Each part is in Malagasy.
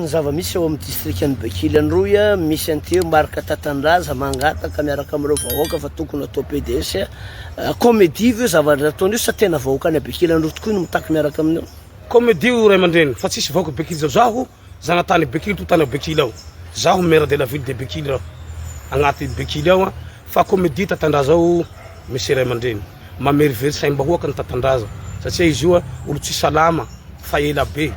ny zava-misy eo amin'ny distriktan'ny Bekilanroy misy an'ity marika Tatandraza mangataka miaraka amin'ireo vahoaka fa tokony atao PDS comédie io zavatra ataon'io sa tena vahoaka any Bekilanroy tokoa no mitaky miaraka amin'io comédie io ray aman-dreny fa tsisy vahoaka Bekily zao zaho zanatany Bekily to tany Bekily ao zaho maire de la ville de Bekily ao agnaty Bekily ao fa comédie Tatandraza ao misy ray aman-dreny mamervery saim-bahoaka ny Tatandraza satria izy io olo tsy salama fa ela be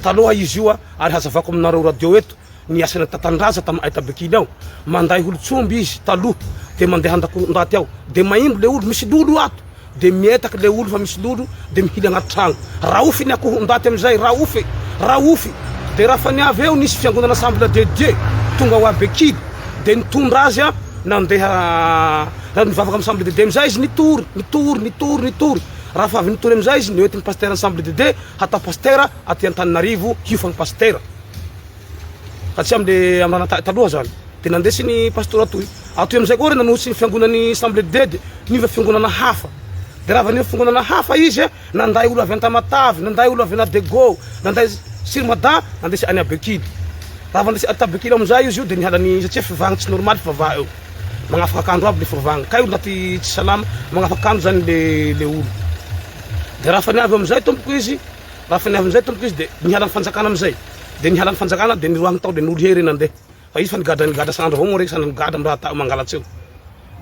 taloha izy io ary hazavako aminareo radio eto ny asana Tatandraza tam aita Bekily ao manday olo-tsomby izy taloha de mandeha andaty ao de maimbo le olo misy lolo ato de mietaky le olo fa misy lolo de mihily agnaty tragno raofy ny akoho ndaty amizay raofy de raha faniavy eo nisy fiangonana assemblée de Dieu tonga ho a Bekily de nitondra azy nandeha nivavaka amin'ny assemblée de Dieu amizay izy nitory raha fa avy nitory amizay izy nientin'ny pasteur assemblée de Dieu hatao pasteur aty Antananarivo hiofagny pasteur satria amle amrana taloha zany de nandesy ny pasteur atoy amizay koa nanotsy ny fiangonany assemblée de Dieu niva fiangonana hafa de raha niva fiangonana hafa izy nanday olo avy Antamatavy nanday olo avy Anadego nanday Sirmada nandesy any Bekily raha nandesy ata Bekily amizay izy io de nihalany satria fivagny tsy normal fivava eo magnafaka akandro aby le fivagny kay olo naty tsy salama magnafaka akandro zany le olo de raha faniavy amizay tompoko izy de nihalany fanjakana amizay de nihalany fanjakana de niroahany tao de nolo hery nandeha fa izy fa nigada sandro avao reky sanany gada amraha tao mangalatsy eo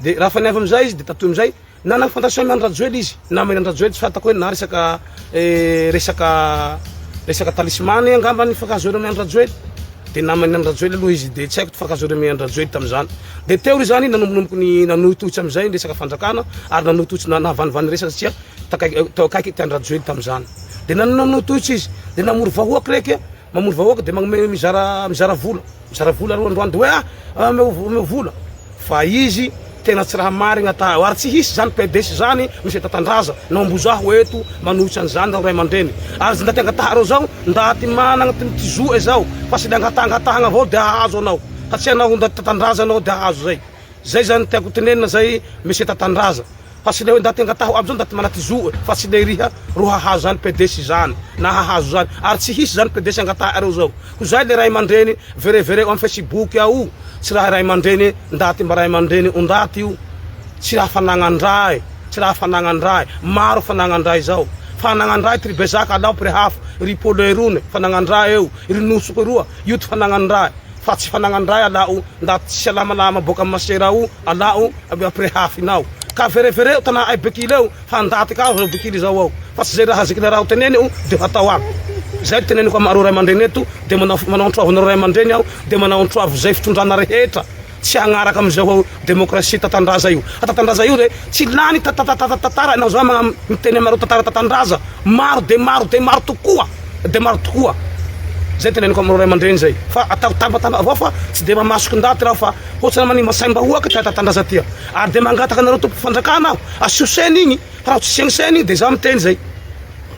de raha faniavy amizay izy de tatoy amizay nanagny fantation miandrajoely izy namany andrajoely tsy fatako hoe na resaka talismany angamba ny fakazoely amin'ny andrajoely de namany andrajoely aloha izy de tsy haiko fakazoely amin'ny andrajoely tamizany de teo ry zany nanombonomboky ny nanohitohitsy amizay resaka fanjakana ary nanohitohitsy nahavanivany resaka satria takaiky ty andrajoely tamizany de nanohitohitsy izy de namory vahoaky reky mamory vahoaky de magnome mizara vola roandroany de hoe meo vola fa izy tena tsy raha marigna ta ary tsy hisy zany PDS zany misy Tatandraza naombozaho eto manohitsy an'izany ray aman-dreny ary ndaty angataharo zao ndaty managna ty zoe zao fa sy angatahana avao de ahazo anao satria anao ndaty Tatandraza anao de ahazo zay zany tiako tenenina zay misy Tatandraza fa sy le ndaty angataho aby zao ndaty mana ty zoe fa sy le riha ro hahazo zany PDS zany na hahazo zany ary tsy hisy zany PDS angataharo zao ko zay le ray aman-dreny verevere amin'ny Facebook ao tsy raha ray aman-dreny ndaty mba ray aman-dreny ondaty io tsy raha fanagnandray maro fanagnandray zao fanagnandray ty ribezaka alao prehafa ry polerone fanagnandray eo ry nosoko roa io ty fanagnandray fa tsy fanagnandray alao ndaty tsy alamalama boka amin'ny masera ao alao prehafinao ka verevere tana ay Bekily eo fa ndaty ka zao Bekily zao ao fa tsy zay raha zikina raha teneny eo de hatao aby zay teneniko amaro ray aman-dreny eto de manao antroavo anao ray aman-dreny ao de manao antroavo zay fitondrana rehetra tsy agnaraka amizao demokrasia Tatandraza io Tatandraza io re tsy lany tatara anao zao miteny amaro Tatandraza maro tokoa zay teneniko amaro ray aman-dreny zay fa atao tambatamba avao fa tsy de mamasoko ndaty raha fa ohatsy manimo saim-bahoaka ty Tatandraza tia ary de mangataka anareo tompo fanjakana aho asio seny igny raha tsy siagny seny igny de za miteny zay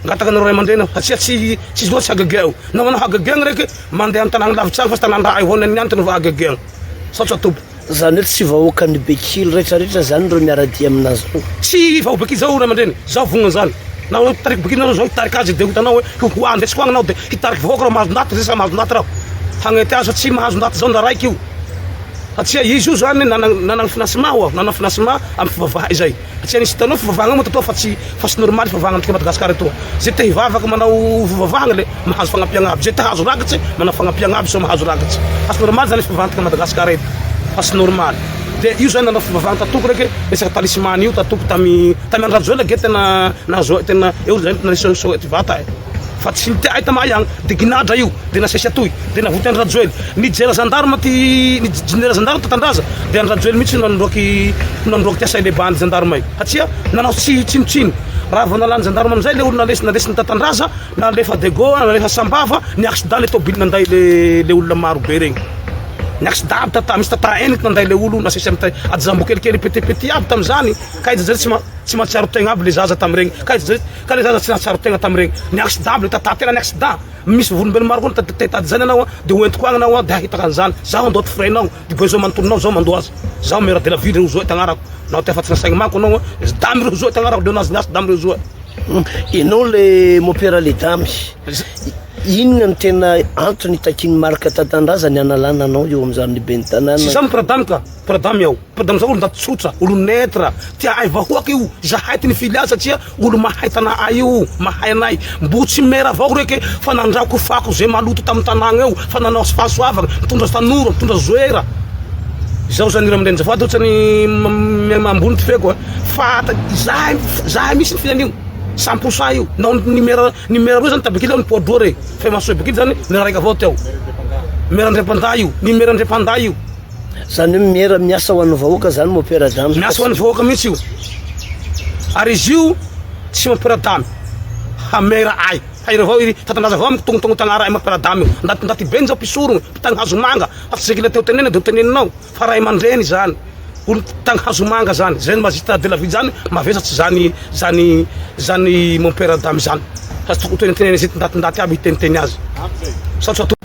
ngataka anareo ray aman-dreny satria tsy loatsy hagageo na manao hagagegny reky mandeha amin'ny tanàna lavitsy agny fa sy tanàn-draha avao naniantiny va hagagegny satria tompo zany hoe tsy vahoaka ny Bekily rehetrarehetra zany ro miaradia aminazy tsy vahoaka Bekily zao ray aman-dreny zao vognany zany na hoe hitariky Bekily nareo zao hitariky azy de hitanao hoe hoany ndesy koa anao de hitariky vahoaka raha mahazo ndaty resaka mahazo ndaty raho hagnety azy fa tsy mahazo ndaty zao nda raiky io satria izy io zany nanagny financement nanao financement amin'ny fivavaha izay satria nisy hitanao fivavahana moa tatoa fa tsy normal fivavahana amtika Madagasikara etoa zay te hivavaka manao fivavahana le mahazo fagnapiagna aby zay te hahazo ragitsy manao fagnapiagna aby so mahazo ragitsy fa sy normal zany fivavahana amtika Madagasikara eto fa sy normal de io zany nanao fivavahana tatoko reky resaka talismany io tatoko tamy andrajoely age tena nahazo tena eo zany nanisao ty vata fa tsy nity ay tama agny de ginadra io de nasesy atoy de navoty andrajoely nijera gendarme nijera gendarme Tatandraza de andrajoely mihitsy nandroaky ty asay le bandy gendarme satria nanao tsinotsino raha vao nalany gendarme amizay le olo nalesy ny Tatandraza nalefa Dego nalefa Sambava ny accident le tobily nanday le olona maro be regny ny accident aby misy tata eniky nanday le olo nasesy amy ajambo kelikely petipety aby tamizany ka izy zay tsy mahatsiaro tegna aby le zaza tamregny ka le zaza tsy nahatsiaro tegna tamregny ny accident le tata tena ny accident misy volombelo maro koa tetady zany anao de hoentiko agny anao de ahitaka an'izany zaho andoha ty freinao de besoin manotononao zao mandoa azy zaho maire de la ville rozoe tagnarako nao te afatsy nasaigny manko anao damy rozoe tagnarako leonazy niasy damy rozoe ianao le mopera le damy inona ny tena antony takiany marika Tanindrazana analana anao eo amin'izany lehibe ny tanàna. Sy zany pradame ka, pradame ao. Pradame zao olo ndaty tsotra, olo netra, tia ay vahoaka io, zahay ty ny filiazy satria olo mahay tanà ay io, mahay anay. Mbo tsy mera avao reke fa nandrako fako zay maloto tamin'ny tanàna eo, fa nanao fahasoavana, mitondra tanora, mitondra zoera. Zao zany raha mandreny zafady ohatrany ambony ty feko fa zahay misy ny fianio 100% io. Nao numéro roa zany tabekily ao ny poids lourd rey. Fa masoa bekily zany ny raika avao teo. Mera ndrepanda io, numéro ndrepanda io. Zany hoe mera miasa ho an'ny vahoaka zany mampiara-damy. Miasa ho an'ny vahoaka mihitsy io. Ary izy io tsy mampiara-damy. Hamera ay. Hay avao iry Tanindrazana avao tongotongo tagnara ay mampiara-damy io. Ndaty ben zao pisorogno, pitagny hazo manga. Fa tsy zekila teo tenena de teneninao. Fa ray aman-dreny zany. Olo pitagny hazo manga zany. Zay magistrat de la ville zany mavesatsy zany mampiara-damy zany. Fa tsy tokony tenenteneny zay ndaty aby hiteniteny azy.